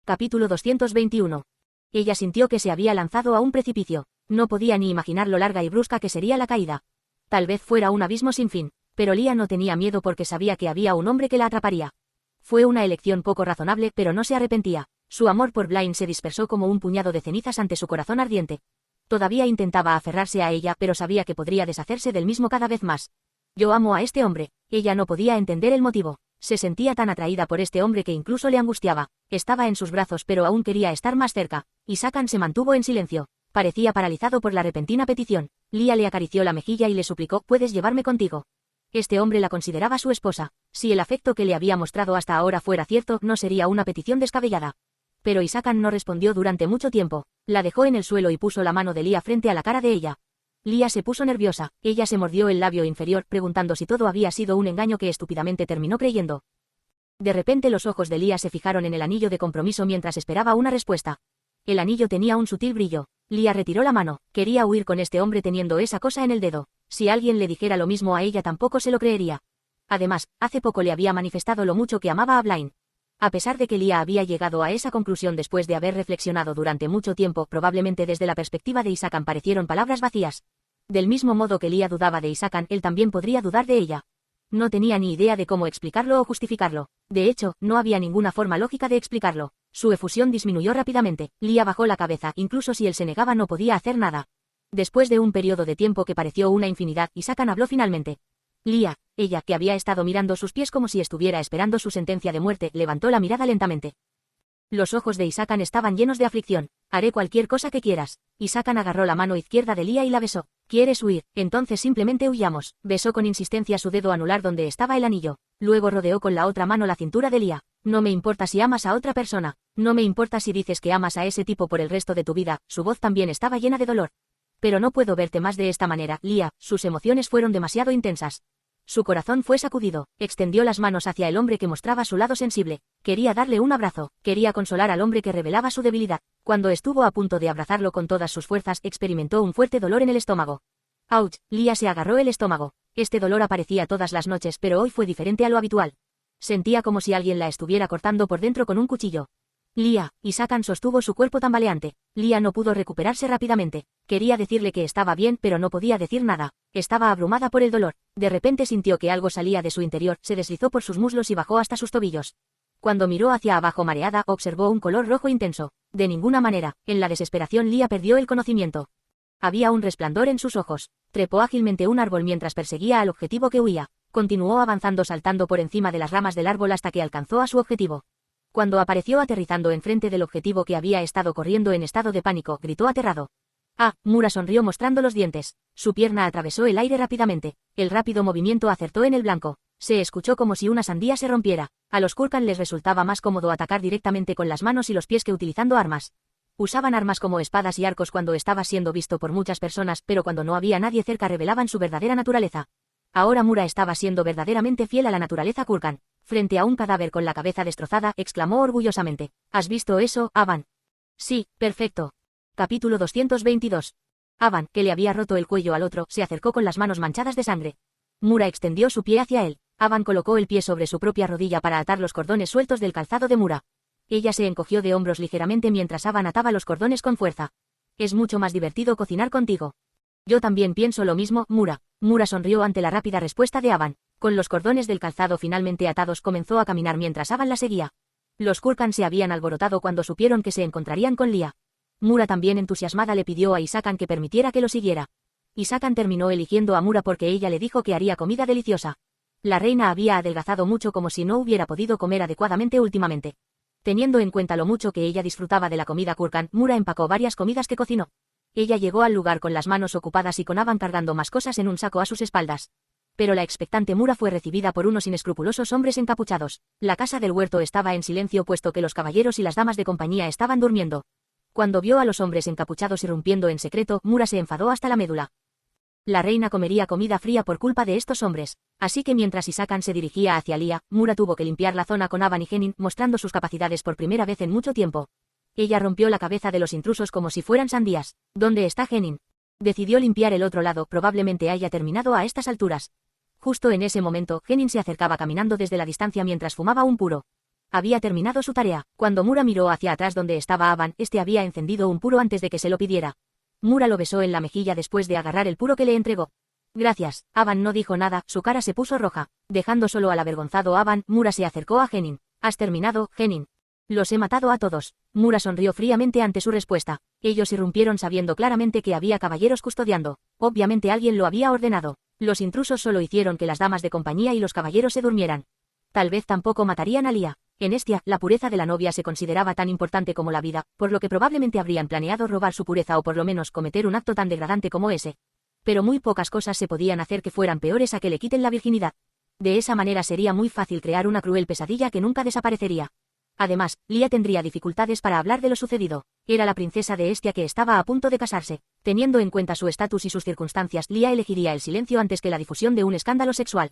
Capítulo 221. Ella sintió que se había lanzado a un precipicio. No podía ni imaginar lo larga y brusca que sería la caída. Tal vez fuera un abismo sin fin, pero Lia no tenía miedo porque sabía que había un hombre que la atraparía. Fue una elección poco razonable, pero no se arrepentía. Su amor por Blaine se dispersó como un puñado de cenizas ante su corazón ardiente. Todavía intentaba aferrarse a ella, pero sabía que podría deshacerse del mismo cada vez más. Yo amo a este hombre. Ella no podía entender el motivo. Se sentía tan atraída por este hombre que incluso le angustiaba. Estaba en sus brazos pero aún quería estar más cerca. Isakan se mantuvo en silencio. Parecía paralizado por la repentina petición. Lia le acarició la mejilla y le suplicó: «¿Puedes llevarme contigo?». Este hombre la consideraba su esposa. Si el afecto que le había mostrado hasta ahora fuera cierto, no sería una petición descabellada. Pero Isakan no respondió durante mucho tiempo. La dejó en el suelo y puso la mano de Lia frente a la cara de ella. Lia se puso nerviosa. Ella se mordió el labio inferior, preguntando si todo había sido un engaño que estúpidamente terminó creyendo. De repente los ojos de Lia se fijaron en el anillo de compromiso mientras esperaba una respuesta. El anillo tenía un sutil brillo. Lia retiró la mano. Quería huir con este hombre teniendo esa cosa en el dedo. Si alguien le dijera lo mismo a ella tampoco se lo creería. Además, hace poco le había manifestado lo mucho que amaba a Blaine. A pesar de que Lia había llegado a esa conclusión después de haber reflexionado durante mucho tiempo, probablemente desde la perspectiva de Isakan parecieron palabras vacías. Del mismo modo que Lia dudaba de Isakan, él también podría dudar de ella. No tenía ni idea de cómo explicarlo o justificarlo. De hecho, no había ninguna forma lógica de explicarlo. Su efusión disminuyó rápidamente. Lia bajó la cabeza, incluso si él se negaba no podía hacer nada. Después de un periodo de tiempo que pareció una infinidad, Isakan habló finalmente. Lia, ella, que había estado mirando sus pies como si estuviera esperando su sentencia de muerte, levantó la mirada lentamente. Los ojos de Isakan estaban llenos de aflicción. «Haré cualquier cosa que quieras». Isakan agarró la mano izquierda de Lia y la besó. «¿Quieres huir? Entonces simplemente huyamos». Besó con insistencia su dedo anular donde estaba el anillo. Luego rodeó con la otra mano la cintura de Lia. «No me importa si amas a otra persona. No me importa si dices que amas a ese tipo por el resto de tu vida». Su voz también estaba llena de dolor. «Pero no puedo verte más de esta manera, Lia». Sus emociones fueron demasiado intensas. Su corazón fue sacudido. Extendió las manos hacia el hombre que mostraba su lado sensible. Quería darle un abrazo. Quería consolar al hombre que revelaba su debilidad. Cuando estuvo a punto de abrazarlo con todas sus fuerzas, experimentó un fuerte dolor en el estómago. ¡Auch! Lia se agarró el estómago. Este dolor aparecía todas las noches, pero hoy fue diferente a lo habitual. Sentía como si alguien la estuviera cortando por dentro con un cuchillo. «Lia», Isakan sostuvo su cuerpo tambaleante. Lia no pudo recuperarse rápidamente. Quería decirle que estaba bien, pero no podía decir nada. Estaba abrumada por el dolor. De repente sintió que algo salía de su interior, se deslizó por sus muslos y bajó hasta sus tobillos. Cuando miró hacia abajo mareada, observó un color rojo intenso. De ninguna manera. En la desesperación Lia perdió el conocimiento. Había un resplandor en sus ojos. Trepó ágilmente un árbol mientras perseguía al objetivo que huía. Continuó avanzando saltando por encima de las ramas del árbol hasta que alcanzó a su objetivo. Cuando apareció aterrizando enfrente del objetivo que había estado corriendo en estado de pánico, gritó aterrado. «Ah», Mura sonrió mostrando los dientes. Su pierna atravesó el aire rápidamente. El rápido movimiento acertó en el blanco. Se escuchó como si una sandía se rompiera. A los Kurkan les resultaba más cómodo atacar directamente con las manos y los pies que utilizando armas. Usaban armas como espadas y arcos cuando estaba siendo visto por muchas personas, pero cuando no había nadie cerca revelaban su verdadera naturaleza. Ahora Mura estaba siendo verdaderamente fiel a la naturaleza Kurkan. Frente a un cadáver con la cabeza destrozada, exclamó orgullosamente. «¿Has visto eso, Avan?» «Sí, perfecto». Capítulo 222. Avan, que le había roto el cuello al otro, se acercó con las manos manchadas de sangre. Mura extendió su pie hacia él. Avan colocó el pie sobre su propia rodilla para atar los cordones sueltos del calzado de Mura. Ella se encogió de hombros ligeramente mientras Avan ataba los cordones con fuerza. «Es mucho más divertido cocinar contigo». «Yo también pienso lo mismo, Mura». Mura sonrió ante la rápida respuesta de Avan. Con los cordones del calzado finalmente atados comenzó a caminar mientras Avan la seguía. Los Kurkan se habían alborotado cuando supieron que se encontrarían con Lia. Mura también entusiasmada le pidió a Isakan que permitiera que lo siguiera. Isakan terminó eligiendo a Mura porque ella le dijo que haría comida deliciosa. La reina había adelgazado mucho como si no hubiera podido comer adecuadamente últimamente. Teniendo en cuenta lo mucho que ella disfrutaba de la comida Kurkan, Mura empacó varias comidas que cocinó. Ella llegó al lugar con las manos ocupadas y con Avan cargando más cosas en un saco a sus espaldas. Pero la expectante Mura fue recibida por unos inescrupulosos hombres encapuchados. La casa del huerto estaba en silencio puesto que los caballeros y las damas de compañía estaban durmiendo. Cuando vio a los hombres encapuchados irrumpiendo en secreto, Mura se enfadó hasta la médula. La reina comería comida fría por culpa de estos hombres. Así que mientras Isakan se dirigía hacia Lia, Mura tuvo que limpiar la zona con Avan y Genin, mostrando sus capacidades por primera vez en mucho tiempo. Ella rompió la cabeza de los intrusos como si fueran sandías. ¿Dónde está Genin? Decidió limpiar el otro lado, probablemente haya terminado a estas alturas. Justo en ese momento, Genin se acercaba caminando desde la distancia mientras fumaba un puro. Había terminado su tarea. Cuando Mura miró hacia atrás donde estaba Avan, este había encendido un puro antes de que se lo pidiera. Mura lo besó en la mejilla después de agarrar el puro que le entregó. Gracias. Avan no dijo nada, su cara se puso roja. Dejando solo al avergonzado Avan, Mura se acercó a Genin. ¿Has terminado, Genin? Los he matado a todos. Mura sonrió fríamente ante su respuesta. Ellos irrumpieron sabiendo claramente que había caballeros custodiando. Obviamente alguien lo había ordenado. Los intrusos solo hicieron que las damas de compañía y los caballeros se durmieran. Tal vez tampoco matarían a Lia. En Estia, la pureza de la novia se consideraba tan importante como la vida, por lo que probablemente habrían planeado robar su pureza o por lo menos cometer un acto tan degradante como ese. Pero muy pocas cosas se podían hacer que fueran peores a que le quiten la virginidad. De esa manera sería muy fácil crear una cruel pesadilla que nunca desaparecería. Además, Lia tendría dificultades para hablar de lo sucedido. Era la princesa de Estia que estaba a punto de casarse. Teniendo en cuenta su estatus y sus circunstancias, Lia elegiría el silencio antes que la difusión de un escándalo sexual.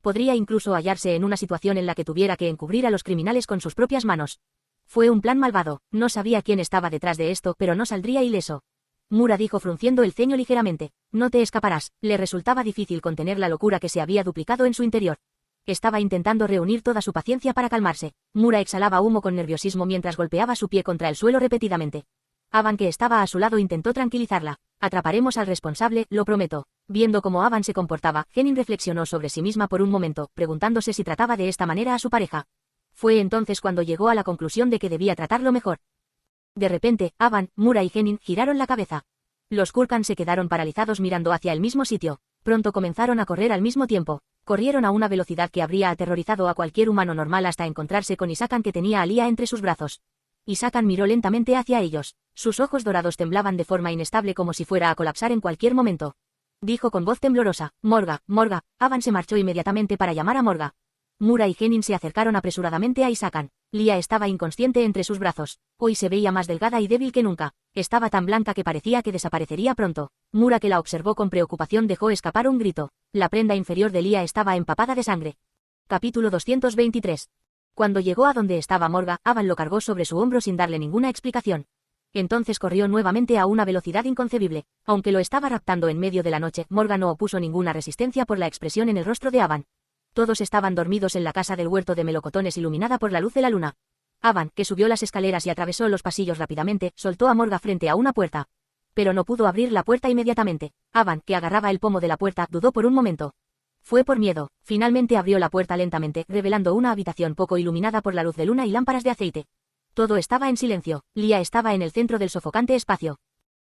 Podría incluso hallarse en una situación en la que tuviera que encubrir a los criminales con sus propias manos. Fue un plan malvado. No sabía quién estaba detrás de esto, pero no saldría ileso. Mura dijo frunciendo el ceño ligeramente. No te escaparás. Le resultaba difícil contener la locura que se había duplicado en su interior. Estaba intentando reunir toda su paciencia para calmarse. Mura exhalaba humo con nerviosismo mientras golpeaba su pie contra el suelo repetidamente. Avan, que estaba a su lado, intentó tranquilizarla. Atraparemos al responsable, lo prometo. Viendo cómo Avan se comportaba, Genin reflexionó sobre sí misma por un momento, preguntándose si trataba de esta manera a su pareja. Fue entonces cuando llegó a la conclusión de que debía tratarlo mejor. De repente, Avan, Mura y Genin giraron la cabeza. Los Kurkan se quedaron paralizados mirando hacia el mismo sitio. Pronto comenzaron a correr al mismo tiempo. Corrieron a una velocidad que habría aterrorizado a cualquier humano normal hasta encontrarse con Isakan, que tenía a Lia entre sus brazos. Isakan miró lentamente hacia ellos. Sus ojos dorados temblaban de forma inestable como si fuera a colapsar en cualquier momento. Dijo con voz temblorosa: Morga, Morga. Avan se marchó inmediatamente para llamar a Morga. Mura y Genin se acercaron apresuradamente a Isakan. Lia estaba inconsciente entre sus brazos. Hoy se veía más delgada y débil que nunca. Estaba tan blanca que parecía que desaparecería pronto. Mura, que la observó con preocupación, dejó escapar un grito. La prenda inferior de Lia estaba empapada de sangre. Capítulo 223. Cuando llegó a donde estaba Morga, Avan lo cargó sobre su hombro sin darle ninguna explicación. Entonces corrió nuevamente a una velocidad inconcebible. Aunque lo estaba raptando en medio de la noche, Morga no opuso ninguna resistencia por la expresión en el rostro de Avan. Todos estaban dormidos en la casa del huerto de melocotones iluminada por la luz de la luna. Avan, que subió las escaleras y atravesó los pasillos rápidamente, soltó a Morga frente a una puerta. Pero no pudo abrir la puerta inmediatamente. Avan, que agarraba el pomo de la puerta, dudó por un momento. Fue por miedo. Finalmente abrió la puerta lentamente, revelando una habitación poco iluminada por la luz de luna y lámparas de aceite. Todo estaba en silencio. Lia estaba en el centro del sofocante espacio.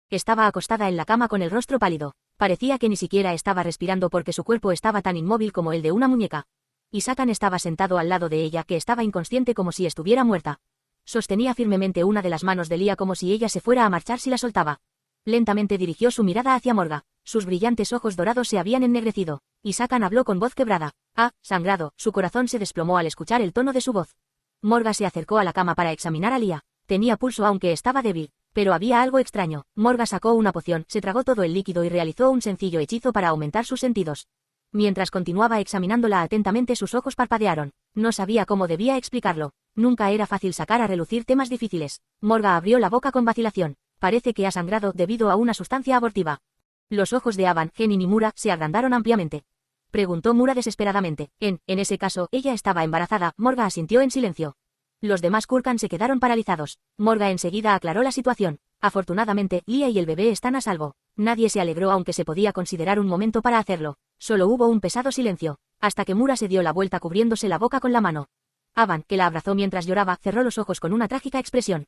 Estaba acostada en la cama con el rostro pálido. Parecía que ni siquiera estaba respirando porque su cuerpo estaba tan inmóvil como el de una muñeca. Isakan estaba sentado al lado de ella, que estaba inconsciente como si estuviera muerta. Sostenía firmemente una de las manos de Lia como si ella se fuera a marchar si la soltaba. Lentamente dirigió su mirada hacia Morga. Sus brillantes ojos dorados se habían ennegrecido. Isakan habló con voz quebrada. Ah, sangrado. Su corazón se desplomó al escuchar el tono de su voz. Morga se acercó a la cama para examinar a Lia. Tenía pulso aunque estaba débil. Pero había algo extraño. Morga sacó una poción, se tragó todo el líquido y realizó un sencillo hechizo para aumentar sus sentidos. Mientras continuaba examinándola atentamente, sus ojos parpadearon. No sabía cómo debía explicarlo. Nunca era fácil sacar a relucir temas difíciles. Morga abrió la boca con vacilación. Parece que ha sangrado debido a una sustancia abortiva. Los ojos de Avan, Genin y Mura se agrandaron ampliamente. Preguntó Mura desesperadamente. En ese caso, ella estaba embarazada. Morga asintió en silencio. Los demás Kurkan se quedaron paralizados. Morga enseguida aclaró la situación. Afortunadamente, Lia y el bebé están a salvo. Nadie se alegró aunque se podía considerar un momento para hacerlo. Solo hubo un pesado silencio, hasta que Mura se dio la vuelta cubriéndose la boca con la mano. Avan, que la abrazó mientras lloraba, cerró los ojos con una trágica expresión.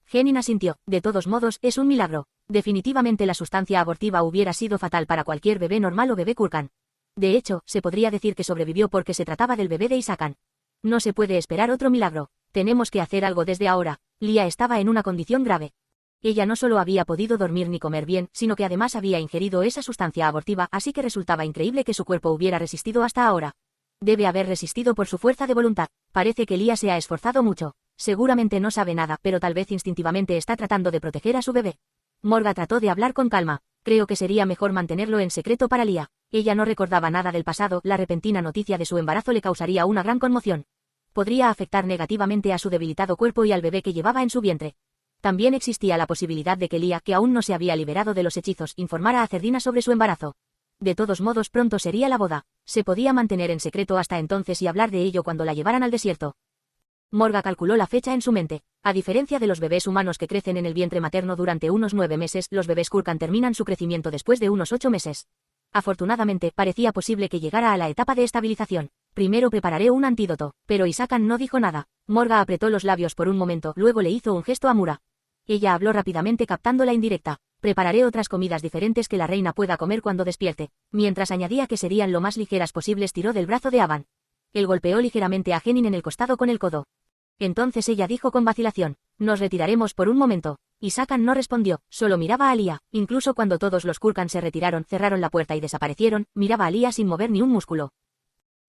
Genin asintió. De todos modos, es un milagro. Definitivamente la sustancia abortiva hubiera sido fatal para cualquier bebé normal o bebé Kurkan. De hecho, se podría decir que sobrevivió porque se trataba del bebé de Isakan. No se puede esperar otro milagro. Tenemos que hacer algo desde ahora. Lia estaba en una condición grave. Ella no solo había podido dormir ni comer bien, sino que además había ingerido esa sustancia abortiva, así que resultaba increíble que su cuerpo hubiera resistido hasta ahora. Debe haber resistido por su fuerza de voluntad. Parece que Lia se ha esforzado mucho. Seguramente no sabe nada, pero tal vez instintivamente está tratando de proteger a su bebé. Morga trató de hablar con calma. Creo que sería mejor mantenerlo en secreto para Lia. Ella no recordaba nada del pasado, la repentina noticia de su embarazo le causaría una gran conmoción. Podría afectar negativamente a su debilitado cuerpo y al bebé que llevaba en su vientre. También existía la posibilidad de que Lia, que aún no se había liberado de los hechizos, informara a Cerdina sobre su embarazo. De todos modos, pronto sería la boda. Se podía mantener en secreto hasta entonces y hablar de ello cuando la llevaran al desierto. Morga calculó la fecha en su mente. A diferencia de los bebés humanos que crecen en el vientre materno durante unos 9 meses, los bebés Kurkan terminan su crecimiento después de unos 8 meses. Afortunadamente, parecía posible que llegara a la etapa de estabilización. Primero prepararé un antídoto, pero Isakan no dijo nada. Morga apretó los labios por un momento, luego le hizo un gesto a Mura. Ella habló rápidamente captando la indirecta. Prepararé otras comidas diferentes que la reina pueda comer cuando despierte. Mientras añadía que serían lo más ligeras posibles, tiró del brazo de Avan. Él golpeó ligeramente a Genin en el costado con el codo. Entonces ella dijo con vacilación, nos retiraremos por un momento. Isakan no respondió, solo miraba a Lia. Incluso cuando todos los Kurkan se retiraron, cerraron la puerta y desaparecieron, miraba a Lia sin mover ni un músculo.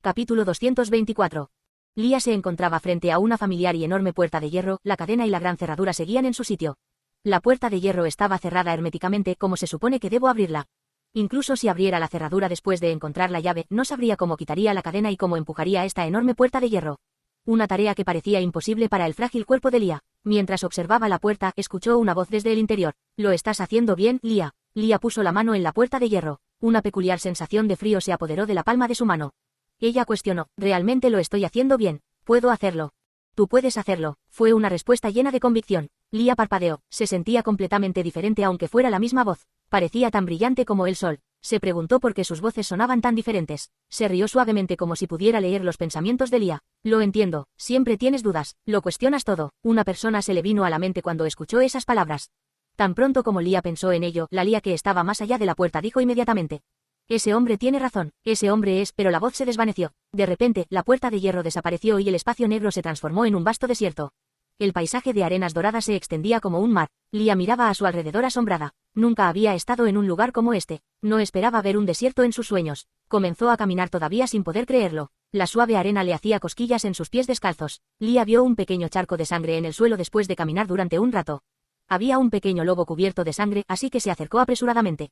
Capítulo 224. Lia se encontraba frente a una familiar y enorme puerta de hierro, la cadena y la gran cerradura seguían en su sitio. La puerta de hierro estaba cerrada herméticamente, como se supone que debo abrirla. Incluso si abriera la cerradura después de encontrar la llave, no sabría cómo quitaría la cadena y cómo empujaría esta enorme puerta de hierro. Una tarea que parecía imposible para el frágil cuerpo de Lia. Mientras observaba la puerta, escuchó una voz desde el interior. «Lo estás haciendo bien, Lia». Lia puso la mano en la puerta de hierro. Una peculiar sensación de frío se apoderó de la palma de su mano. Ella cuestionó, «¿Realmente lo estoy haciendo bien? ¿Puedo hacerlo?» «Tú puedes hacerlo», fue una respuesta llena de convicción. Lia parpadeó. Se sentía completamente diferente aunque fuera la misma voz. Parecía tan brillante como el sol. Se preguntó por qué sus voces sonaban tan diferentes. Se rió suavemente como si pudiera leer los pensamientos de Lia. «Lo entiendo, siempre tienes dudas, lo cuestionas todo». Una persona se le vino a la mente cuando escuchó esas palabras. Tan pronto como Lia pensó en ello, la Lia que estaba más allá de la puerta dijo inmediatamente: «Ese hombre tiene razón, ese hombre es», pero la voz se desvaneció. De repente, la puerta de hierro desapareció y el espacio negro se transformó en un vasto desierto. El paisaje de arenas doradas se extendía como un mar. Lia miraba a su alrededor asombrada. Nunca había estado en un lugar como este. No esperaba ver un desierto en sus sueños. Comenzó a caminar todavía sin poder creerlo. La suave arena le hacía cosquillas en sus pies descalzos. Lia vio un pequeño charco de sangre en el suelo después de caminar durante un rato. Había un pequeño lobo cubierto de sangre, así que se acercó apresuradamente.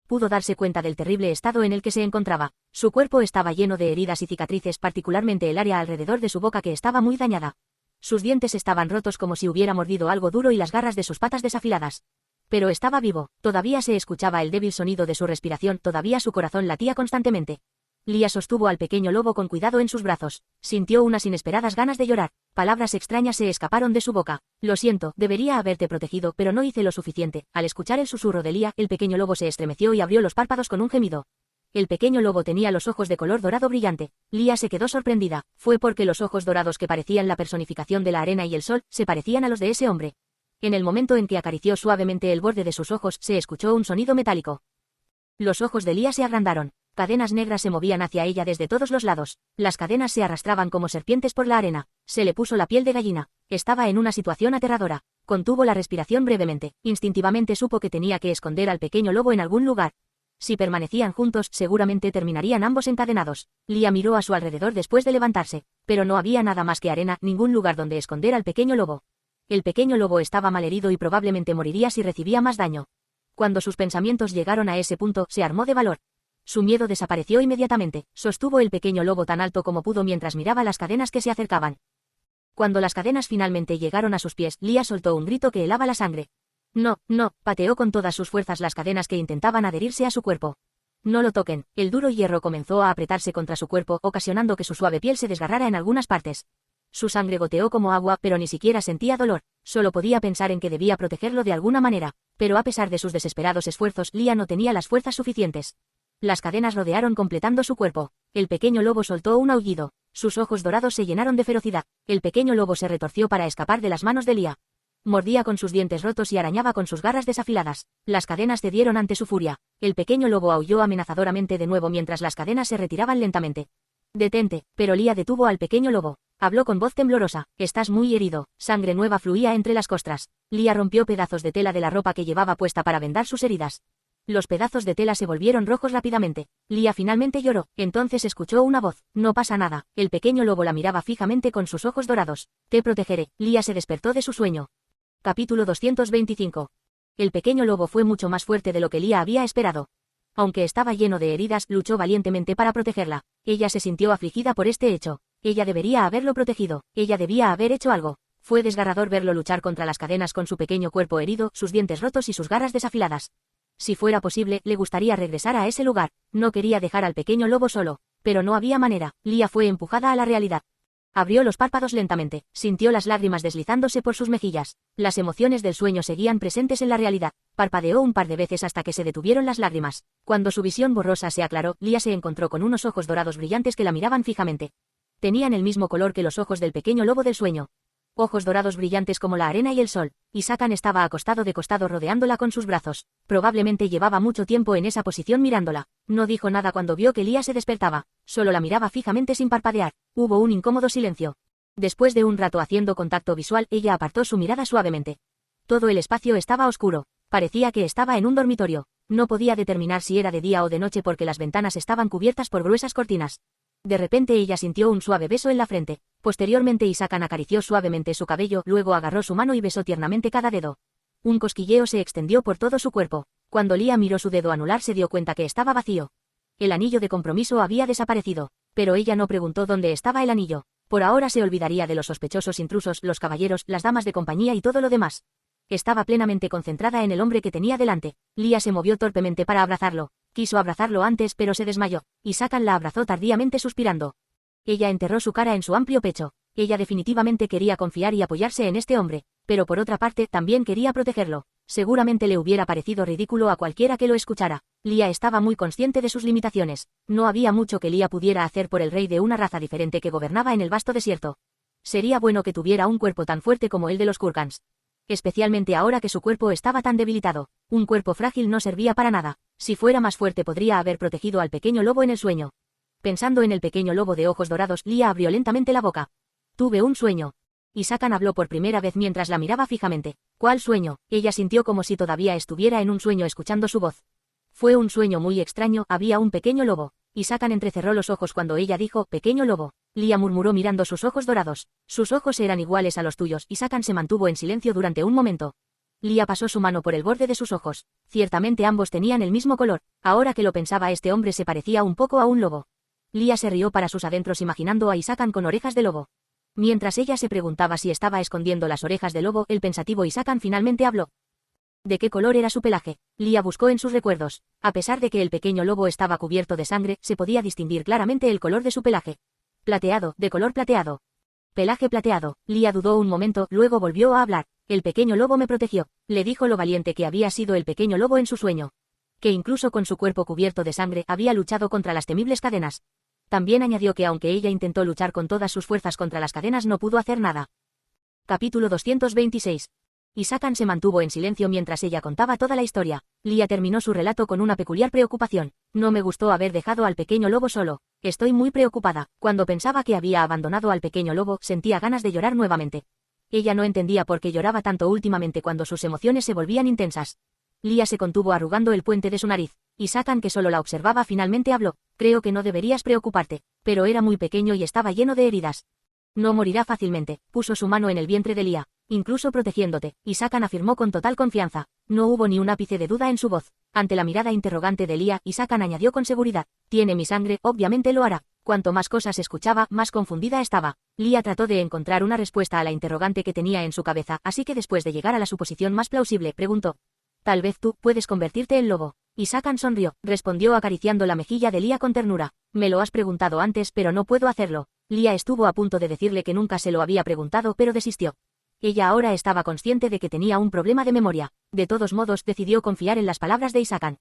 Pudo darse cuenta del terrible estado en el que se encontraba. Su cuerpo estaba lleno de heridas y cicatrices, particularmente el área alrededor de su boca que estaba muy dañada. Sus dientes estaban rotos como si hubiera mordido algo duro y las garras de sus patas desafiladas. Pero estaba vivo, todavía se escuchaba el débil sonido de su respiración, todavía su corazón latía constantemente. Lia sostuvo al pequeño lobo con cuidado en sus brazos. Sintió unas inesperadas ganas de llorar. Palabras extrañas se escaparon de su boca. «Lo siento, debería haberte protegido, pero no hice lo suficiente». Al escuchar el susurro de Lia, el pequeño lobo se estremeció y abrió los párpados con un gemido. El pequeño lobo tenía los ojos de color dorado brillante. Lia se quedó sorprendida. Fue porque los ojos dorados que parecían la personificación de la arena y el sol, se parecían a los de ese hombre. En el momento en que acarició suavemente el borde de sus ojos, se escuchó un sonido metálico. Los ojos de Lia se agrandaron. Cadenas negras se movían hacia ella desde todos los lados. Las cadenas se arrastraban como serpientes por la arena. Se le puso la piel de gallina. Estaba en una situación aterradora. Contuvo la respiración brevemente. Instintivamente supo que tenía que esconder al pequeño lobo en algún lugar. Si permanecían juntos, seguramente terminarían ambos encadenados. Lia miró a su alrededor después de levantarse. Pero no había nada más que arena, ningún lugar donde esconder al pequeño lobo. El pequeño lobo estaba malherido y probablemente moriría si recibía más daño. Cuando sus pensamientos llegaron a ese punto, se armó de valor. Su miedo desapareció inmediatamente. Sostuvo el pequeño lobo tan alto como pudo mientras miraba las cadenas que se acercaban. Cuando las cadenas finalmente llegaron a sus pies, Lia soltó un grito que helaba la sangre. «No, no», pateó con todas sus fuerzas las cadenas que intentaban adherirse a su cuerpo. «No lo toquen». El duro hierro comenzó a apretarse contra su cuerpo, ocasionando que su suave piel se desgarrara en algunas partes. Su sangre goteó como agua, pero ni siquiera sentía dolor. Solo podía pensar en que debía protegerlo de alguna manera. Pero a pesar de sus desesperados esfuerzos, Lia no tenía las fuerzas suficientes. Las cadenas rodearon completando su cuerpo. El pequeño lobo soltó un aullido. Sus ojos dorados se llenaron de ferocidad. El pequeño lobo se retorció para escapar de las manos de Lia. Mordía con sus dientes rotos y arañaba con sus garras desafiladas. Las cadenas cedieron ante su furia. El pequeño lobo aulló amenazadoramente de nuevo mientras las cadenas se retiraban lentamente. «Detente», pero Lia detuvo al pequeño lobo. Habló con voz temblorosa. «Estás muy herido». Sangre nueva fluía entre las costras. Lia rompió pedazos de tela de la ropa que llevaba puesta para vendar sus heridas. Los pedazos de tela se volvieron rojos rápidamente. Lia finalmente lloró. Entonces escuchó una voz. «No pasa nada». El pequeño lobo la miraba fijamente con sus ojos dorados. «Te protegeré». Lia se despertó de su sueño. Capítulo 225. El pequeño lobo fue mucho más fuerte de lo que Lia había esperado. Aunque estaba lleno de heridas, luchó valientemente para protegerla. Ella se sintió afligida por este hecho. Ella debería haberlo protegido. Ella debía haber hecho algo. Fue desgarrador verlo luchar contra las cadenas con su pequeño cuerpo herido, sus dientes rotos y sus garras desafiladas. Si fuera posible, le gustaría regresar a ese lugar. No quería dejar al pequeño lobo solo. Pero no había manera. Lia fue empujada a la realidad. Abrió los párpados lentamente, sintió las lágrimas deslizándose por sus mejillas. Las emociones del sueño seguían presentes en la realidad. Parpadeó un par de veces hasta que se detuvieron las lágrimas. Cuando su visión borrosa se aclaró, Lia se encontró con unos ojos dorados brillantes que la miraban fijamente. Tenían el mismo color que los ojos del pequeño lobo del sueño. Ojos dorados brillantes como la arena y el sol, y Sakan estaba acostado de costado rodeándola con sus brazos. Probablemente llevaba mucho tiempo en esa posición mirándola. No dijo nada cuando vio que Lia se despertaba, solo la miraba fijamente sin parpadear. Hubo un incómodo silencio. Después de un rato haciendo contacto visual, ella apartó su mirada suavemente. Todo el espacio estaba oscuro. Parecía que estaba en un dormitorio. No podía determinar si era de día o de noche porque las ventanas estaban cubiertas por gruesas cortinas. De repente ella sintió un suave beso en la frente. Posteriormente Sakan acarició suavemente su cabello, luego agarró su mano y besó tiernamente cada dedo. Un cosquilleo se extendió por todo su cuerpo. Cuando Lia miró su dedo anular se dio cuenta que estaba vacío. El anillo de compromiso había desaparecido, pero ella no preguntó dónde estaba el anillo. Por ahora se olvidaría de los sospechosos intrusos, los caballeros, las damas de compañía y todo lo demás. Estaba plenamente concentrada en el hombre que tenía delante. Lia se movió torpemente para abrazarlo. Quiso abrazarlo antes pero se desmayó, y Sakan la abrazó tardíamente suspirando. Ella enterró su cara en su amplio pecho. Ella definitivamente quería confiar y apoyarse en este hombre, pero por otra parte también quería protegerlo. Seguramente le hubiera parecido ridículo a cualquiera que lo escuchara. Lia estaba muy consciente de sus limitaciones. No había mucho que Lia pudiera hacer por el rey de una raza diferente que gobernaba en el vasto desierto. Sería bueno que tuviera un cuerpo tan fuerte como el de los Kurgans. Especialmente ahora que su cuerpo estaba tan debilitado. Un cuerpo frágil no servía para nada. Si fuera más fuerte podría haber protegido al pequeño lobo en el sueño. Pensando en el pequeño lobo de ojos dorados, Lia abrió lentamente la boca. Tuve un sueño. Y Sakan habló por primera vez mientras la miraba fijamente. ¿Cuál sueño? Ella sintió como si todavía estuviera en un sueño escuchando su voz. Fue un sueño muy extraño, había un pequeño lobo. Y Sakan entrecerró los ojos cuando ella dijo, pequeño lobo. Lia murmuró mirando sus ojos dorados. Sus ojos eran iguales a los tuyos y Sakan se mantuvo en silencio durante un momento. Lia pasó su mano por el borde de sus ojos. Ciertamente ambos tenían el mismo color. Ahora que lo pensaba, este hombre se parecía un poco a un lobo. Lia se rió para sus adentros imaginando a Sakan con orejas de lobo. Mientras ella se preguntaba si estaba escondiendo las orejas de lobo, el pensativo Sakan finalmente habló. ¿De qué color era su pelaje? Lia buscó en sus recuerdos. A pesar de que el pequeño lobo estaba cubierto de sangre, se podía distinguir claramente el color de su pelaje. Plateado, de color plateado. Pelaje plateado. Lia dudó un momento, luego volvió a hablar. El pequeño lobo me protegió. Le dijo lo valiente que había sido el pequeño lobo en su sueño. Que incluso con su cuerpo cubierto de sangre había luchado contra las temibles cadenas. También añadió que aunque ella intentó luchar con todas sus fuerzas contra las cadenas no pudo hacer nada. Capítulo 226. Sakan se mantuvo en silencio mientras ella contaba toda la historia. Lia terminó su relato con una peculiar preocupación. No me gustó haber dejado al pequeño lobo solo. Estoy muy preocupada. Cuando pensaba que había abandonado al pequeño lobo, sentía ganas de llorar nuevamente. Ella no entendía por qué lloraba tanto últimamente cuando sus emociones se volvían intensas. Lia se contuvo arrugando el puente de su nariz. Sakan, que solo la observaba, finalmente habló. Creo que no deberías preocuparte. Pero era muy pequeño y estaba lleno de heridas. No morirá fácilmente. Puso su mano en el vientre de Lia. Incluso protegiéndote. Sakan afirmó con total confianza. No hubo ni un ápice de duda en su voz. Ante la mirada interrogante de Lia, Sakan añadió con seguridad. Tiene mi sangre, obviamente lo hará. Cuanto más cosas escuchaba, más confundida estaba. Lia trató de encontrar una respuesta a la interrogante que tenía en su cabeza, así que después de llegar a la suposición más plausible, preguntó. Tal vez tú puedes convertirte en lobo. Sakan sonrió, respondió acariciando la mejilla de Lia con ternura. Me lo has preguntado antes, pero no puedo hacerlo. Lia estuvo a punto de decirle que nunca se lo había preguntado, pero desistió. Ella ahora estaba consciente de que tenía un problema de memoria. De todos modos, decidió confiar en las palabras de Sakan.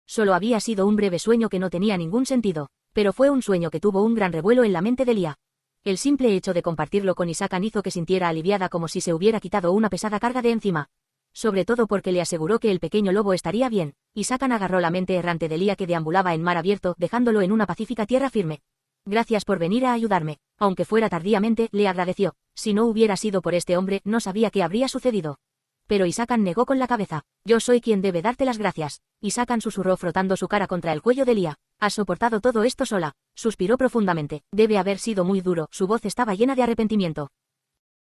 Solo había sido un breve sueño que no tenía ningún sentido, pero fue un sueño que tuvo un gran revuelo en la mente de Lia. El simple hecho de compartirlo con Sakan hizo que sintiera aliviada como si se hubiera quitado una pesada carga de encima. Sobre todo porque le aseguró que el pequeño lobo estaría bien. Sakan agarró la mente errante de Lia que deambulaba en mar abierto, dejándolo en una pacífica tierra firme. Gracias por venir a ayudarme. Aunque fuera tardíamente, le agradeció. Si no hubiera sido por este hombre, no sabía qué habría sucedido. Pero Sakan negó con la cabeza. Yo soy quien debe darte las gracias. Sakan susurró frotando su cara contra el cuello de Lia. Has soportado todo esto sola. Suspiró profundamente. Debe haber sido muy duro. Su voz estaba llena de arrepentimiento.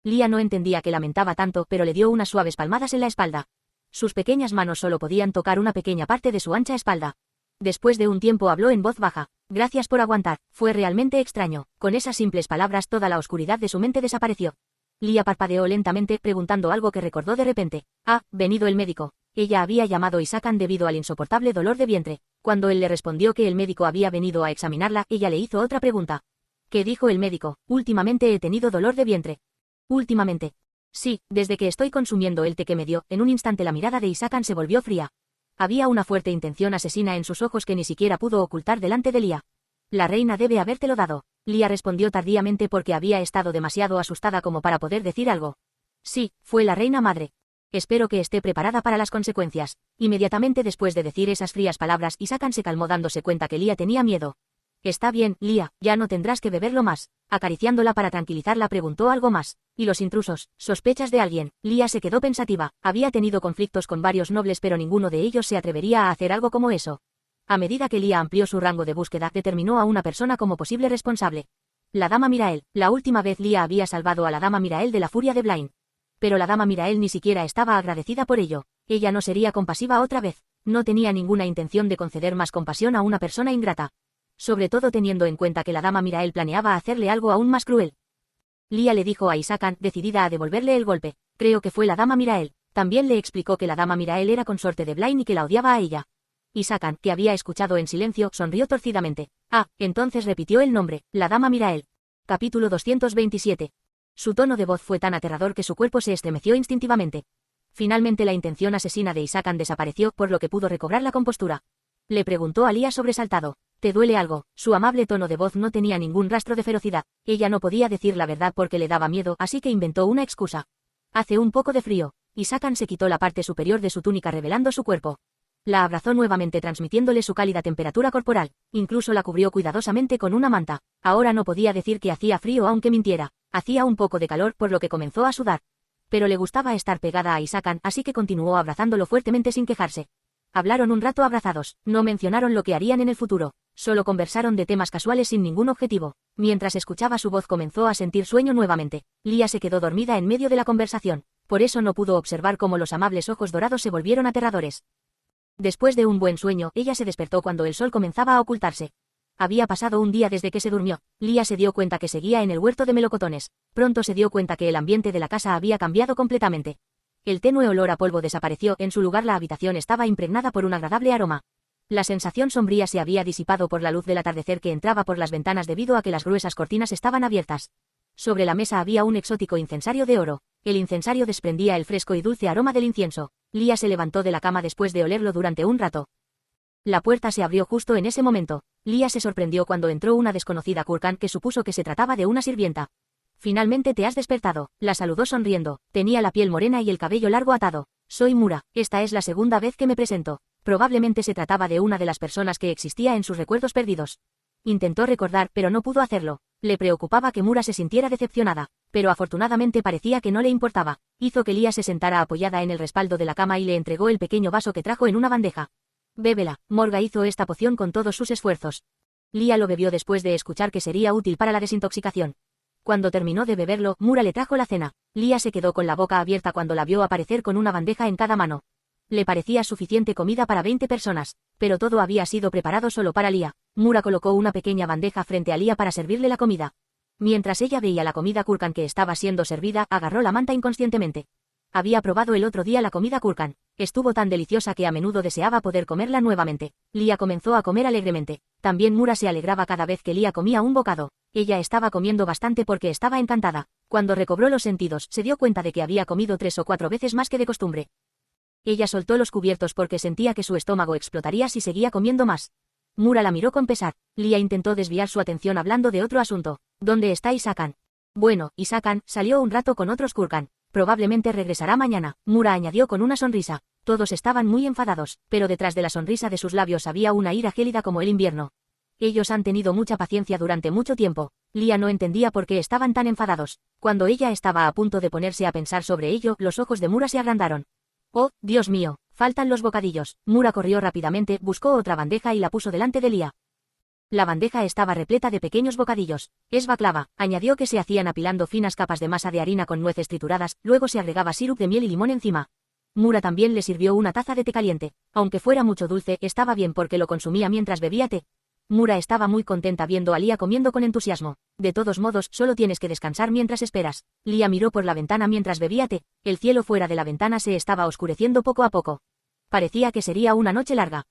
Lia no entendía que lamentaba tanto, pero le dio unas suaves palmadas en la espalda. Sus pequeñas manos solo podían tocar una pequeña parte de su ancha espalda. Después de un tiempo habló en voz baja. Gracias por aguantar. Fue realmente extraño. Con esas simples palabras toda la oscuridad de su mente desapareció. Lia parpadeó lentamente, preguntando algo que recordó de repente. Ah, venido el médico. Ella había llamado a Sakan debido al insoportable dolor de vientre. Cuando él le respondió que el médico había venido a examinarla, ella le hizo otra pregunta. ¿Qué dijo el médico? Últimamente he tenido dolor de vientre. Últimamente. Sí, desde que estoy consumiendo el té que me dio. En un instante la mirada de Isakan se volvió fría. Había una fuerte intención asesina en sus ojos que ni siquiera pudo ocultar delante de Lia. La reina debe habértelo dado. Lia respondió tardíamente porque había estado demasiado asustada como para poder decir algo. Sí, fue la reina madre. Espero que esté preparada para las consecuencias. Inmediatamente después de decir esas frías palabras, Isakan se calmó dándose cuenta que Lia tenía miedo. Está bien, Lia, ya no tendrás que beberlo más. Acariciándola para tranquilizarla preguntó algo más. ¿Y los intrusos? ¿Sospechas de alguien? Lia se quedó pensativa. Había tenido conflictos con varios nobles pero ninguno de ellos se atrevería a hacer algo como eso. A medida que Lia amplió su rango de búsqueda, determinó a una persona como posible responsable. La dama Mirael. La última vez Lia había salvado a la dama Mirael de la furia de Blaine. Pero la dama Mirael ni siquiera estaba agradecida por ello. Ella no sería compasiva otra vez. No tenía ninguna intención de conceder más compasión a una persona ingrata. Sobre todo teniendo en cuenta que la dama Mirael planeaba hacerle algo aún más cruel. Lia le dijo a Isakan, decidida a devolverle el golpe. Creo que fue la dama Mirael. También le explicó que la dama Mirael era consorte de Blaine y que la odiaba a ella. Isakan, que había escuchado en silencio, sonrió torcidamente. Ah, entonces repitió el nombre, la dama Mirael. Capítulo 227. Su tono de voz fue tan aterrador que su cuerpo se estremeció instintivamente. Finalmente la intención asesina de Isakan desapareció, por lo que pudo recobrar la compostura. Le preguntó a Lia sobresaltado. ¿Te duele algo? Su amable tono de voz no tenía ningún rastro de ferocidad. Ella no podía decir la verdad porque le daba miedo, así que inventó una excusa. Hace un poco de frío. Isakan se quitó la parte superior de su túnica revelando su cuerpo. La abrazó nuevamente transmitiéndole su cálida temperatura corporal. Incluso la cubrió cuidadosamente con una manta. Ahora no podía decir que hacía frío aunque mintiera. Hacía un poco de calor por lo que comenzó a sudar. Pero le gustaba estar pegada a Isakan, así que continuó abrazándolo fuertemente sin quejarse. Hablaron un rato abrazados. No mencionaron lo que harían en el futuro. Solo conversaron de temas casuales sin ningún objetivo. Mientras escuchaba su voz comenzó a sentir sueño nuevamente. Lia se quedó dormida en medio de la conversación. Por eso no pudo observar cómo los amables ojos dorados se volvieron aterradores. Después de un buen sueño, ella se despertó cuando el sol comenzaba a ocultarse. Había pasado un día desde que se durmió. Lia se dio cuenta que seguía en el huerto de melocotones. Pronto se dio cuenta que el ambiente de la casa había cambiado completamente. El tenue olor a polvo desapareció, en su lugar la habitación estaba impregnada por un agradable aroma. La sensación sombría se había disipado por la luz del atardecer que entraba por las ventanas debido a que las gruesas cortinas estaban abiertas. Sobre la mesa había un exótico incensario de oro. El incensario desprendía el fresco y dulce aroma del incienso. Lia se levantó de la cama después de olerlo durante un rato. La puerta se abrió justo en ese momento. Lia se sorprendió cuando entró una desconocida Kurkan que supuso que se trataba de una sirvienta. Finalmente te has despertado, la saludó sonriendo. Tenía la piel morena y el cabello largo atado. Soy Mura, esta es la segunda vez que me presento. Probablemente se trataba de una de las personas que existía en sus recuerdos perdidos. Intentó recordar, pero no pudo hacerlo. Le preocupaba que Mura se sintiera decepcionada, pero afortunadamente parecía que no le importaba. Hizo que Lia se sentara apoyada en el respaldo de la cama y le entregó el pequeño vaso que trajo en una bandeja. Bébela, Morga hizo esta poción con todos sus esfuerzos. Lia lo bebió después de escuchar que sería útil para la desintoxicación. Cuando terminó de beberlo, Mura le trajo la cena. Lia se quedó con la boca abierta cuando la vio aparecer con una bandeja en cada mano. Le parecía suficiente comida para 20 personas, pero todo había sido preparado solo para Lia. Mura colocó una pequeña bandeja frente a Lia para servirle la comida. Mientras ella veía la comida Kurkan que estaba siendo servida, agarró la manta inconscientemente. Había probado el otro día la comida Kurkan. Estuvo tan deliciosa que a menudo deseaba poder comerla nuevamente. Lia comenzó a comer alegremente. También Mura se alegraba cada vez que Lia comía un bocado. Ella estaba comiendo bastante porque estaba encantada. Cuando recobró los sentidos, se dio cuenta de que había comido 3 o 4 veces más que de costumbre. Ella soltó los cubiertos porque sentía que su estómago explotaría si seguía comiendo más. Mura la miró con pesar. Lia intentó desviar su atención hablando de otro asunto. ¿Dónde está Isakan? Bueno, Isakan salió un rato con otros Kurkan. Probablemente regresará mañana, Mura añadió con una sonrisa. Todos estaban muy enfadados, pero detrás de la sonrisa de sus labios había una ira gélida como el invierno. Ellos han tenido mucha paciencia durante mucho tiempo. Lia no entendía por qué estaban tan enfadados. Cuando ella estaba a punto de ponerse a pensar sobre ello, los ojos de Mura se agrandaron. Oh, Dios mío, faltan los bocadillos. Mura corrió rápidamente, buscó otra bandeja y la puso delante de Lia. La bandeja estaba repleta de pequeños bocadillos. Es baklava, añadió que se hacían apilando finas capas de masa de harina con nueces trituradas, luego se agregaba sirup de miel y limón encima. Mura también le sirvió una taza de té caliente. Aunque fuera mucho dulce, estaba bien porque lo consumía mientras bebía té. Mura estaba muy contenta viendo a Lia comiendo con entusiasmo. De todos modos, solo tienes que descansar mientras esperas. Lia miró por la ventana mientras bebía té. El cielo fuera de la ventana se estaba oscureciendo poco a poco. Parecía que sería una noche larga.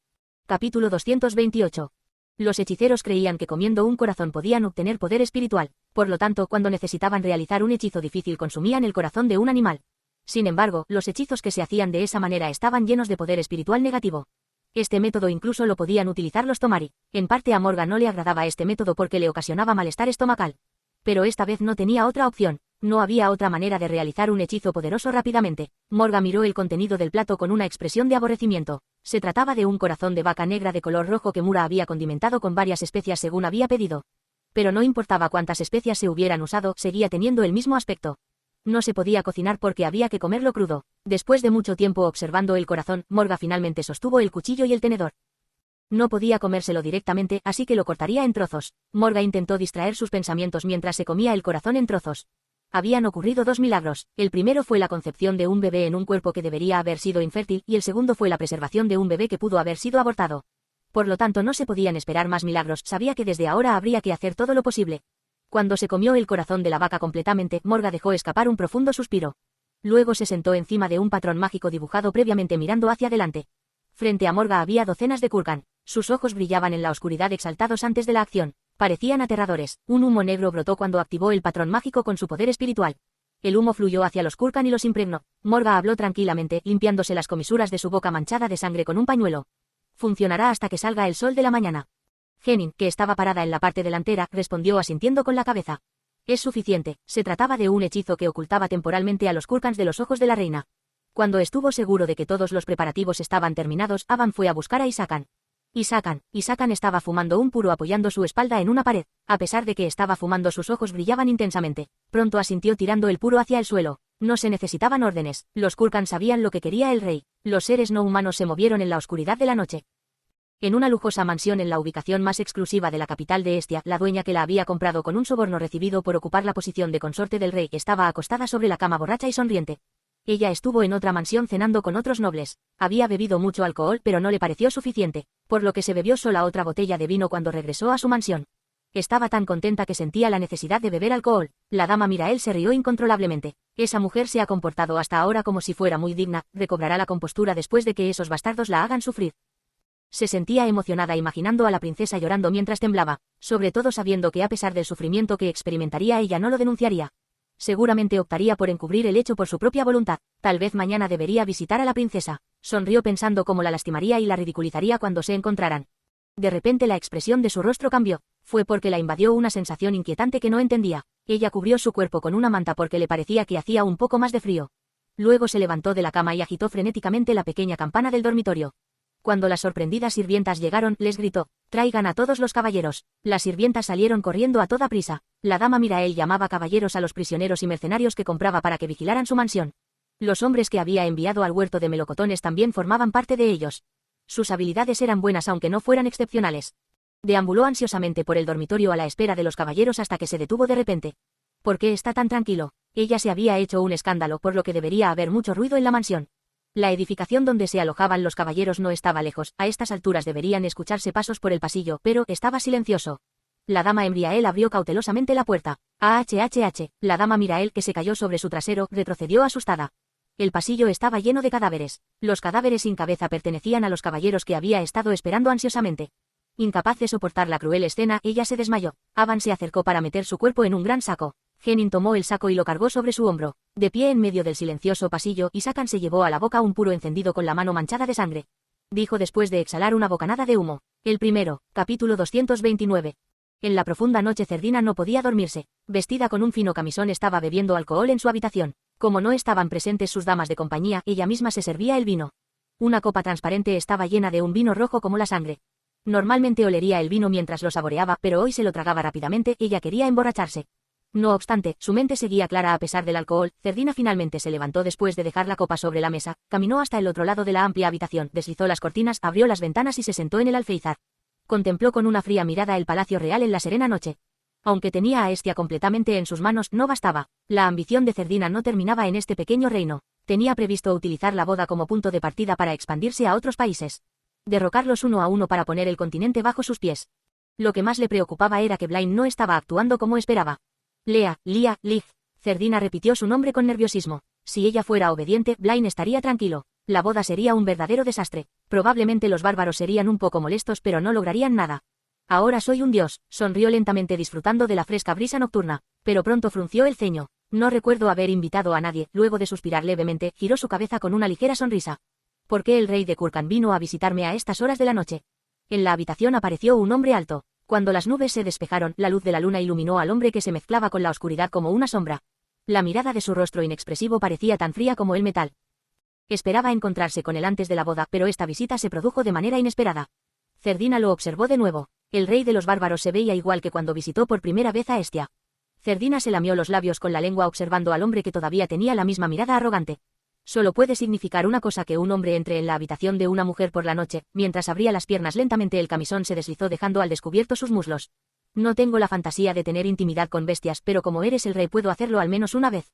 Capítulo 228. Los hechiceros creían que comiendo un corazón podían obtener poder espiritual, por lo tanto, cuando necesitaban realizar un hechizo difícil consumían el corazón de un animal. Sin embargo, los hechizos que se hacían de esa manera estaban llenos de poder espiritual negativo. Este método incluso lo podían utilizar los Tomari. En parte a Morga no le agradaba este método porque le ocasionaba malestar estomacal. Pero esta vez no tenía otra opción. No había otra manera de realizar un hechizo poderoso rápidamente. Morga miró el contenido del plato con una expresión de aborrecimiento. Se trataba de un corazón de vaca negra de color rojo que Mura había condimentado con varias especias según había pedido. Pero no importaba cuántas especias se hubieran usado, seguía teniendo el mismo aspecto. No se podía cocinar porque había que comerlo crudo. Después de mucho tiempo observando el corazón, Morga finalmente sostuvo el cuchillo y el tenedor. No podía comérselo directamente, así que lo cortaría en trozos. Morga intentó distraer sus pensamientos mientras se comía el corazón en trozos. Habían ocurrido dos milagros. El primero fue la concepción de un bebé en un cuerpo que debería haber sido infértil, y el segundo fue la preservación de un bebé que pudo haber sido abortado. Por lo tanto, no se podían esperar más milagros. Sabía que desde ahora habría que hacer todo lo posible. Cuando se comió el corazón de la vaca completamente, Morga dejó escapar un profundo suspiro. Luego se sentó encima de un patrón mágico dibujado previamente mirando hacia adelante. Frente a Morga había docenas de Kurgan. Sus ojos brillaban en la oscuridad exaltados antes de la acción. Parecían aterradores. Un humo negro brotó cuando activó el patrón mágico con su poder espiritual. El humo fluyó hacia los Kurgan y los impregnó. Morga habló tranquilamente, limpiándose las comisuras de su boca manchada de sangre con un pañuelo. Funcionará hasta que salga el sol de la mañana. Genin, que estaba parada en la parte delantera, respondió asintiendo con la cabeza. Es suficiente. Se trataba de un hechizo que ocultaba temporalmente a los Kurgans de los ojos de la reina. Cuando estuvo seguro de que todos los preparativos estaban terminados, Aban fue a buscar a Isakan. Isakan estaba fumando un puro apoyando su espalda en una pared. A pesar de que estaba fumando, sus ojos brillaban intensamente. Pronto asintió tirando el puro hacia el suelo. No se necesitaban órdenes. Los Kurgan sabían lo que quería el rey. Los seres no humanos se movieron en la oscuridad de la noche. En una lujosa mansión en la ubicación más exclusiva de la capital de Estia, la dueña que la había comprado con un soborno recibido por ocupar la posición de consorte del rey estaba acostada sobre la cama borracha y sonriente. Ella estuvo en otra mansión cenando con otros nobles. Había bebido mucho alcohol pero no le pareció suficiente, por lo que se bebió sola otra botella de vino cuando regresó a su mansión. Estaba tan contenta que sentía la necesidad de beber alcohol. La dama Mirael se rió incontrolablemente. Esa mujer se ha comportado hasta ahora como si fuera muy digna, recobrará la compostura después de que esos bastardos la hagan sufrir. Se sentía emocionada imaginando a la princesa llorando mientras temblaba, sobre todo sabiendo que a pesar del sufrimiento que experimentaría ella no lo denunciaría. Seguramente optaría por encubrir el hecho por su propia voluntad. Tal vez mañana debería visitar a la princesa. Sonrió pensando cómo la lastimaría y la ridiculizaría cuando se encontraran. De repente la expresión de su rostro cambió. Fue porque la invadió una sensación inquietante que no entendía. Ella cubrió su cuerpo con una manta porque le parecía que hacía un poco más de frío. Luego se levantó de la cama y agitó frenéticamente la pequeña campana del dormitorio. Cuando las sorprendidas sirvientas llegaron, les gritó: «Traigan a todos los caballeros». Las sirvientas salieron corriendo a toda prisa. La dama Mirael llamaba caballeros a los prisioneros y mercenarios que compraba para que vigilaran su mansión. Los hombres que había enviado al huerto de melocotones también formaban parte de ellos. Sus habilidades eran buenas aunque no fueran excepcionales. Deambuló ansiosamente por el dormitorio a la espera de los caballeros hasta que se detuvo de repente. ¿Por qué está tan tranquilo? Ella se había hecho un escándalo, por lo que debería haber mucho ruido en la mansión. La edificación donde se alojaban los caballeros no estaba lejos. A estas alturas deberían escucharse pasos por el pasillo, pero estaba silencioso. La dama Embriael abrió cautelosamente la puerta. ¡Ahhh! La dama Mirael, que se cayó sobre su trasero, retrocedió asustada. El pasillo estaba lleno de cadáveres. Los cadáveres sin cabeza pertenecían a los caballeros que había estado esperando ansiosamente. Incapaz de soportar la cruel escena, ella se desmayó. Aban se acercó para meter su cuerpo en un gran saco. Genin tomó el saco y lo cargó sobre su hombro. De pie en medio del silencioso pasillo, Isakan se llevó a la boca un puro encendido con la mano manchada de sangre. Dijo después de exhalar una bocanada de humo. El primero, capítulo 229. En la profunda noche Cerdina no podía dormirse. Vestida con un fino camisón estaba bebiendo alcohol en su habitación. Como no estaban presentes sus damas de compañía, ella misma se servía el vino. Una copa transparente estaba llena de un vino rojo como la sangre. Normalmente olería el vino mientras lo saboreaba, pero hoy se lo tragaba rápidamente. Ella quería emborracharse. No obstante, su mente seguía clara a pesar del alcohol. Cerdina finalmente se levantó después de dejar la copa sobre la mesa, caminó hasta el otro lado de la amplia habitación, deslizó las cortinas, abrió las ventanas y se sentó en el alféizar. Contempló con una fría mirada el palacio real en la serena noche. Aunque tenía a Estia completamente en sus manos, no bastaba. La ambición de Cerdina no terminaba en este pequeño reino. Tenía previsto utilizar la boda como punto de partida para expandirse a otros países. Derrocarlos uno a uno para poner el continente bajo sus pies. Lo que más le preocupaba era que Blaine no estaba actuando como esperaba. Lia, Liz. Cerdina repitió su nombre con nerviosismo. Si ella fuera obediente, Blaine estaría tranquilo. La boda sería un verdadero desastre. Probablemente los bárbaros serían un poco molestos pero no lograrían nada. Ahora soy un dios, sonrió lentamente disfrutando de la fresca brisa nocturna, pero pronto frunció el ceño. No recuerdo haber invitado a nadie. Luego de suspirar levemente, giró su cabeza con una ligera sonrisa. ¿Por qué el rey de Kurkan vino a visitarme a estas horas de la noche? En la habitación apareció un hombre alto. Cuando las nubes se despejaron, la luz de la luna iluminó al hombre que se mezclaba con la oscuridad como una sombra. La mirada de su rostro inexpresivo parecía tan fría como el metal. Esperaba encontrarse con él antes de la boda, pero esta visita se produjo de manera inesperada. Cerdina lo observó de nuevo. El rey de los bárbaros se veía igual que cuando visitó por primera vez a Hestia. Cerdina se lamió los labios con la lengua observando al hombre que todavía tenía la misma mirada arrogante. Solo puede significar una cosa: que un hombre entre en la habitación de una mujer por la noche. Mientras abría las piernas lentamente, el camisón se deslizó dejando al descubierto sus muslos. No tengo la fantasía de tener intimidad con bestias, pero como eres el rey puedo hacerlo al menos una vez.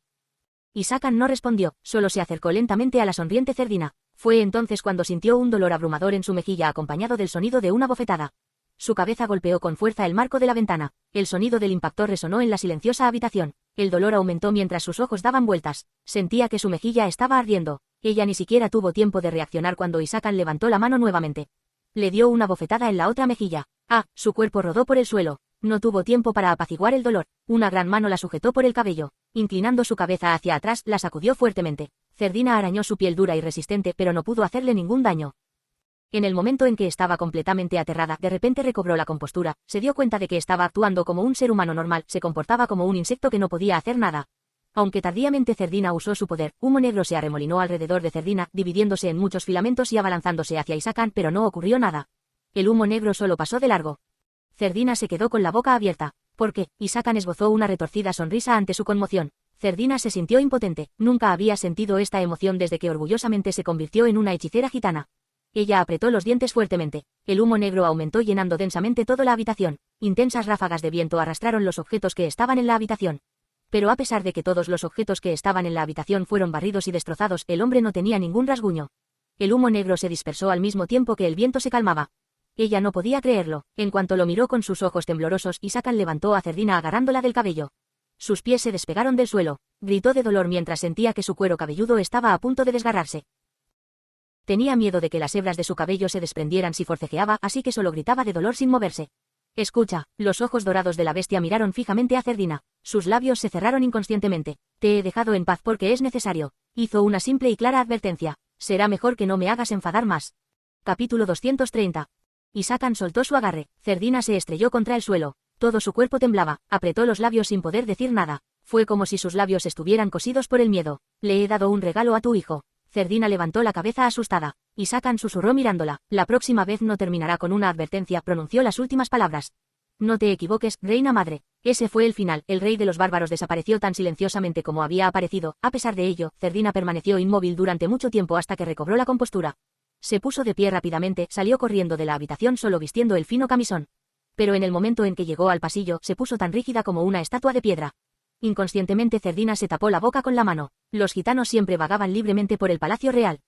Isakan no respondió, solo se acercó lentamente a la sonriente Cerdina. Fue entonces cuando sintió un dolor abrumador en su mejilla acompañado del sonido de una bofetada. Su cabeza golpeó con fuerza el marco de la ventana. El sonido del impacto resonó en la silenciosa habitación. El dolor aumentó mientras sus ojos daban vueltas. Sentía que su mejilla estaba ardiendo. Ella ni siquiera tuvo tiempo de reaccionar cuando Isakan levantó la mano nuevamente. Le dio una bofetada en la otra mejilla. Su cuerpo rodó por el suelo. No tuvo tiempo para apaciguar el dolor. Una gran mano la sujetó por el cabello. Inclinando su cabeza hacia atrás, la sacudió fuertemente. Cerdina arañó su piel dura y resistente, pero no pudo hacerle ningún daño. En el momento en que estaba completamente aterrada, de repente recobró la compostura. Se dio cuenta de que estaba actuando como un ser humano normal. Se comportaba como un insecto que no podía hacer nada. Aunque tardíamente Cerdina usó su poder, humo negro se arremolinó alrededor de Cerdina, dividiéndose en muchos filamentos y abalanzándose hacia Isakan, pero no ocurrió nada. El humo negro solo pasó de largo. Cerdina se quedó con la boca abierta. ¿Por qué? Isakan esbozó una retorcida sonrisa ante su conmoción. Cerdina se sintió impotente. Nunca había sentido esta emoción desde que orgullosamente se convirtió en una hechicera gitana. Ella apretó los dientes fuertemente. El humo negro aumentó llenando densamente toda la habitación. Intensas ráfagas de viento arrastraron los objetos que estaban en la habitación. Pero a pesar de que todos los objetos que estaban en la habitación fueron barridos y destrozados, el hombre no tenía ningún rasguño. El humo negro se dispersó al mismo tiempo que el viento se calmaba. Ella no podía creerlo. En cuanto lo miró con sus ojos temblorosos, Isakan levantó a Cerdina agarrándola del cabello. Sus pies se despegaron del suelo. Gritó de dolor mientras sentía que su cuero cabelludo estaba a punto de desgarrarse. Tenía miedo de que las hebras de su cabello se desprendieran si forcejeaba, así que solo gritaba de dolor sin moverse. Escucha, los ojos dorados de la bestia miraron fijamente a Cerdina. Sus labios se cerraron inconscientemente. Te he dejado en paz porque es necesario. Hizo una simple y clara advertencia. Será mejor que no me hagas enfadar más. Capítulo 230. Isakan soltó su agarre. Cerdina se estrelló contra el suelo. Todo su cuerpo temblaba. Apretó los labios sin poder decir nada. Fue como si sus labios estuvieran cosidos por el miedo. Le he dado un regalo a tu hijo. Cerdina levantó la cabeza asustada. Isakan susurró mirándola. La próxima vez no terminará con una advertencia, pronunció las últimas palabras. No te equivoques, reina madre. Ese fue el final. El rey de los bárbaros desapareció tan silenciosamente como había aparecido. A pesar de ello, Cerdina permaneció inmóvil durante mucho tiempo hasta que recobró la compostura. Se puso de pie rápidamente, salió corriendo de la habitación solo vistiendo el fino camisón. Pero en el momento en que llegó al pasillo, se puso tan rígida como una estatua de piedra. Inconscientemente Cerdina se tapó la boca con la mano. Los gitanos siempre vagaban libremente por el palacio real.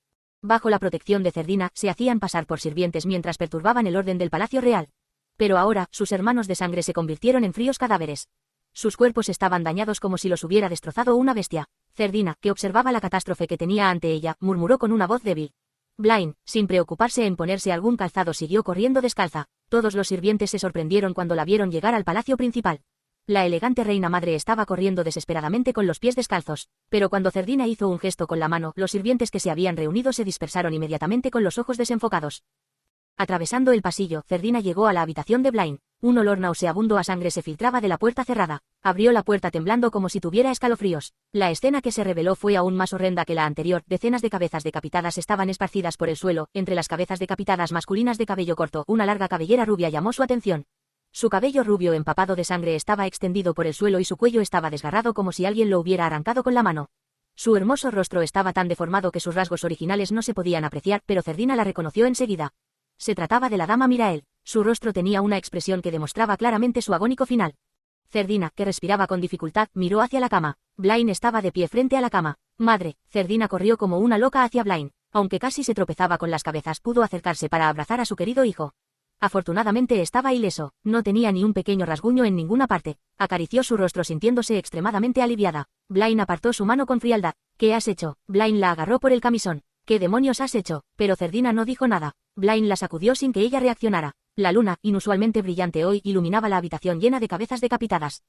Bajo la protección de Cerdina, se hacían pasar por sirvientes mientras perturbaban el orden del palacio real. Pero ahora, sus hermanos de sangre se convirtieron en fríos cadáveres. Sus cuerpos estaban dañados como si los hubiera destrozado una bestia. Cerdina, que observaba la catástrofe que tenía ante ella, murmuró con una voz débil. Blaine, sin preocuparse en ponerse algún calzado, siguió corriendo descalza. Todos los sirvientes se sorprendieron cuando la vieron llegar al palacio principal. La elegante reina madre estaba corriendo desesperadamente con los pies descalzos, pero cuando Cerdina hizo un gesto con la mano, los sirvientes que se habían reunido se dispersaron inmediatamente con los ojos desenfocados. Atravesando el pasillo, Cerdina llegó a la habitación de Blaine. Un olor nauseabundo a sangre se filtraba de la puerta cerrada. Abrió la puerta temblando como si tuviera escalofríos. La escena que se reveló fue aún más horrenda que la anterior. Decenas de cabezas decapitadas estaban esparcidas por el suelo. Entre las cabezas decapitadas masculinas de cabello corto, una larga cabellera rubia llamó su atención. Su cabello rubio empapado de sangre estaba extendido por el suelo y su cuello estaba desgarrado como si alguien lo hubiera arrancado con la mano. Su hermoso rostro estaba tan deformado que sus rasgos originales no se podían apreciar, pero Cerdina la reconoció enseguida. Se trataba de la dama Mirael. Su rostro tenía una expresión que demostraba claramente su agónico final. Cerdina, que respiraba con dificultad, miró hacia la cama. Blaine estaba de pie frente a la cama. Madre, Cerdina corrió como una loca hacia Blaine. Aunque casi se tropezaba con las cabezas, pudo acercarse para abrazar a su querido hijo. Afortunadamente estaba ileso, no tenía ni un pequeño rasguño en ninguna parte. Acarició su rostro sintiéndose extremadamente aliviada. Blaine apartó su mano con frialdad. ¿Qué has hecho? Blaine la agarró por el camisón. ¿Qué demonios has hecho? Pero Cerdina no dijo nada. Blaine la sacudió sin que ella reaccionara. La luna, inusualmente brillante hoy, iluminaba la habitación llena de cabezas decapitadas.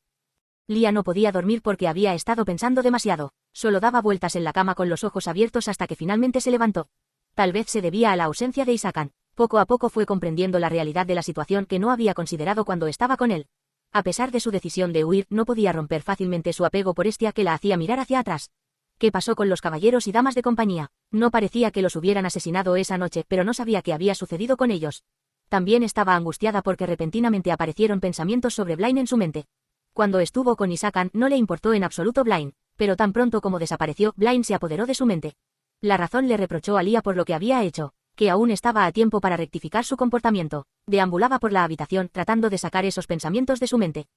Lia no podía dormir porque había estado pensando demasiado. Solo daba vueltas en la cama con los ojos abiertos hasta que finalmente se levantó. Tal vez se debía a la ausencia de Hisakan. Poco a poco fue comprendiendo la realidad de la situación que no había considerado cuando estaba con él. A pesar de su decisión de huir, no podía romper fácilmente su apego por Estia que la hacía mirar hacia atrás. ¿Qué pasó con los caballeros y damas de compañía? No parecía que los hubieran asesinado esa noche, pero no sabía qué había sucedido con ellos. También estaba angustiada porque repentinamente aparecieron pensamientos sobre Blaine en su mente. Cuando estuvo con Hisakan no le importó en absoluto Blaine, pero tan pronto como desapareció, Blaine se apoderó de su mente. La razón le reprochó a Lia por lo que había hecho, que aún estaba a tiempo para rectificar su comportamiento. Deambulaba por la habitación tratando de sacar esos pensamientos de su mente.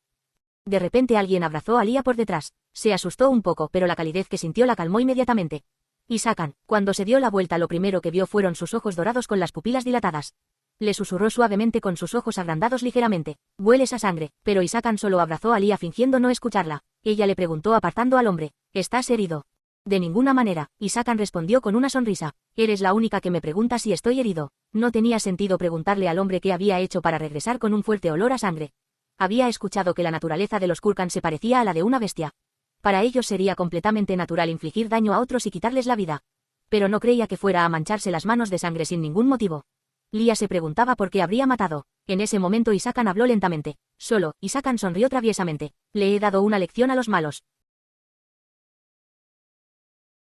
De repente alguien abrazó a Lia por detrás. Se asustó un poco, pero la calidez que sintió la calmó inmediatamente. Hisakan, cuando se dio la vuelta lo primero que vio fueron sus ojos dorados con las pupilas dilatadas. Le susurró suavemente con sus ojos agrandados ligeramente. «Hueles a sangre», pero Hisakan solo abrazó a Lia fingiendo no escucharla. Ella le preguntó apartando al hombre. «¿Estás herido?» «De ninguna manera», Hisakan respondió con una sonrisa. «Eres la única que me pregunta si estoy herido». No tenía sentido preguntarle al hombre qué había hecho para regresar con un fuerte olor a sangre. Había escuchado que la naturaleza de los Kulkan se parecía a la de una bestia. Para ellos sería completamente natural infligir daño a otros y quitarles la vida. Pero no creía que fuera a mancharse las manos de sangre sin ningún motivo. Lia se preguntaba por qué habría matado. En ese momento Hisakan habló lentamente. Hisakan sonrió traviesamente. «Le he dado una lección a los malos.